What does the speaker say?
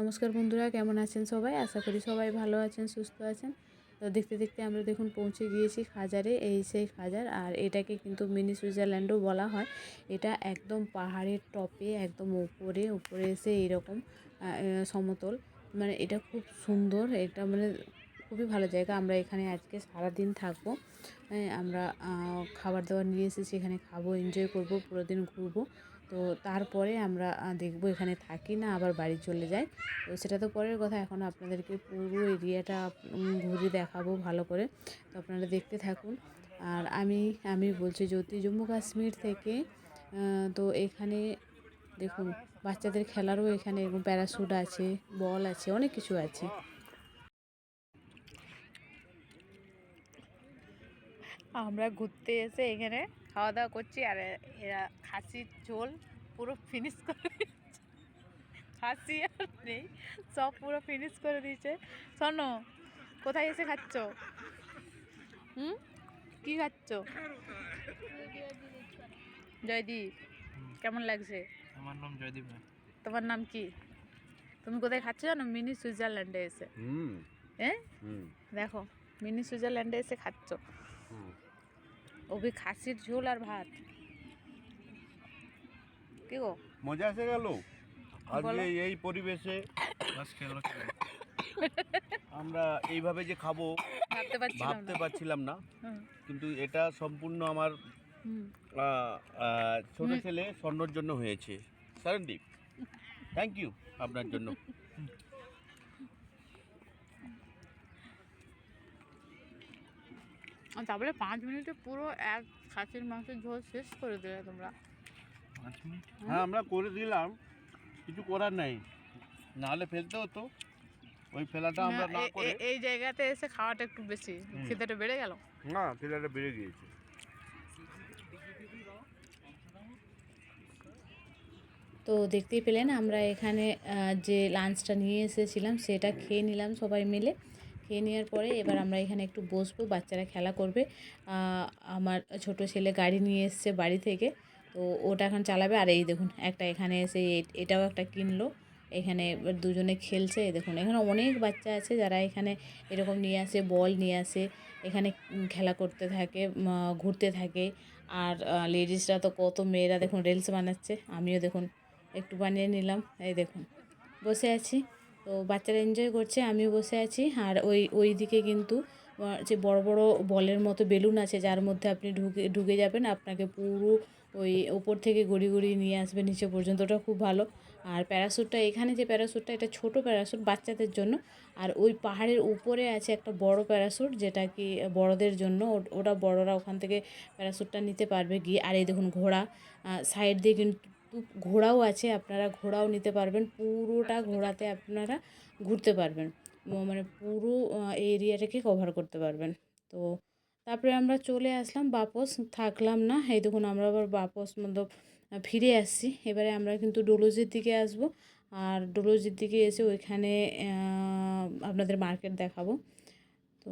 নমস্কার বন্ধুরা, কেমন আছেন সবাই? আশা করি সবাই ভালো আছেন, সুস্থ আছেন। তো দেখতে দেখতে আমরা দেখুন পৌঁছে গিয়েছি খাজারে। এই সেই খাজার, আর এটাকে কিন্তু মিনি সুইজারল্যান্ডও বলা হয়। এটা একদম পাহাড়ের টপে, একদম উপরে উপরে এসে এইরকম সমতল, মানে এটা খুব সুন্দর। এটা মানে খুবই ভালো জায়গা। আমরা এখানে আজকে সারাদিন থাকবো। আমরা খাবার দাবার নিয়ে এসেছি, এখানে খাবো, এনজয় করব, পুরো দিন ঘুরবো। তো তারপরে আমরা দেখব এখানে থাকি না আবার বাড়ি চলে যাই। তো সেটা তো পরের কথা। এখন আপনাদেরকে পুরো এরিয়াটা ঘুরে দেখাবো ভালো করে। তো আপনারা দেখতে থাকুন। আর আমি বলছি জ্যোতি, জম্মু কাশ্মীর থেকে। তো এখানে দেখুন বাচ্চাদের খেলারও এখানে এরকম প্যারাশুট আছে, বল আছে, অনেক কিছু আছে। আমরা ঘুরতে এসে এখানে খাওয়া দাওয়া করছি, আর এরা খাসির ঝোল পুরো ফিনিশ করে দিচ্ছে। খাসি আর নেই, সব পুরো ফিনিশ করে দিয়েছে। শোনো, কোথায় এসে খাচ্ছ? কি খাচ্ছ? জয়দীপ, কেমন লাগছে? আমার নাম জয়দীপ। তোমার নাম কি? তুমি কোথায় খাচ্ছ জানো? মিনি সুইজারল্যান্ডে এসে। হ্যাঁ, দেখো মিনি সুইজারল্যান্ডে এসে খাচ্ছ। ওই খাসির ঝোল আর ভাত। কি গো, মজা এসে গেল আজকে এই পরিবেশে। আমরা এইভাবে যে খাবো ভাবতে পারছিলাম না, কিন্তু এটা সম্পূর্ণ আমার ছোট ছেলে স্বর্ণর জন্য হয়েছে। শরণদীপ, থ্যাংক ইউ আপনার জন্য। তারপরে 5 মিনিটে পুরো এক খাসির মাংসের ঝোল শেষ করে দিলে তোমরা। 5 মিনিট? হ্যাঁ, আমরা করে দিলাম, কিছু করার নাই, নাহলে ফেলতে হতো। ওই ফেলাটা আমরা না করে এই জায়গাতে এসে খাওয়াটা একটু বেশি, খিদেটা বেড়ে গেল। না, ফেলাটা বেড়ে গিয়েছে। তো দেখতেই পেলেন আমরা এখানে যে লাঞ্চটা নিয়ে এসেছিলাম সেটা খেয়ে নিলাম সবাই মিলে। খেয়ে নেওয়ার পরে এবার আমরা এখানে একটু বসবো, বাচ্চারা খেলা করবে। আমার ছোট ছেলে গাড়ি নিয়ে এসছে বাড়ি থেকে, তো ওটা এখন চালাবে। আর এই দেখুন একটা এখানে এসে এটাও একটা কিনলো, এখানে দুজনে খেলছে। দেখুন এখানে অনেক বাচ্চা আছে যারা এখানে এরকম নিয়ে আসে, বল নিয়ে আসে, এখানে খেলা করতে থাকে, ঘুরতে থাকে। আর লেডিসরা তো কত, মেয়েরা দেখুন রিলস বানাচ্ছে, আমিও দেখুন একটু বানিয়ে নিলাম। এই দেখুন বসে আছি, তো বাচ্চারা এনজয় করছে, আমিও বসে আছি। আর ওই দিকে কিন্তু যে বড় বড় বলের মতো বেলুন আছে, যার মধ্যে আপনি ঢুকে যাবেন, আপনাকে পুরো ওই ওপর থেকে গড়িয়ে গড়িয়ে নিয়ে আসবে নিচে পর্যন্ত। ওটা খুব ভালো। আর প্যারাশুটটা, এখানে যে প্যারাশুটটা, এটা ছোট প্যারাশুট বাচ্চাদের জন্য। আর ওই পাহাড়ের উপরে আছে একটা বড় প্যারাশুট, যেটা কি বড়দের জন্য। ওটা বড়রা ওখান থেকে প্যারাশুটটা নিতে পারবে গিয়ে। আর এই দেখুন ঘোড়া, সাইড দিয়ে কিন্তু ঘোড়াও আছে, আপনারা ঘোড়াও নিতে পারবেন। পুরোটা ঘোড়াতে আপনারা ঘুরতে পারবেন, মানে পুরো এরিয়াটাকে কভার করতে পারবেন। তো তারপরে আমরা চলে আসলাম, বাপস থাকলাম না। এই দেখুন আমরা আবার বাপস মতলব ফিরে আসছি। এবারে আমরা কিন্তু ডোলোজির দিকে আসব, আর ডোলোজির দিকে এসে ওইখানে আপনাদের মার্কেট দেখাবো। তো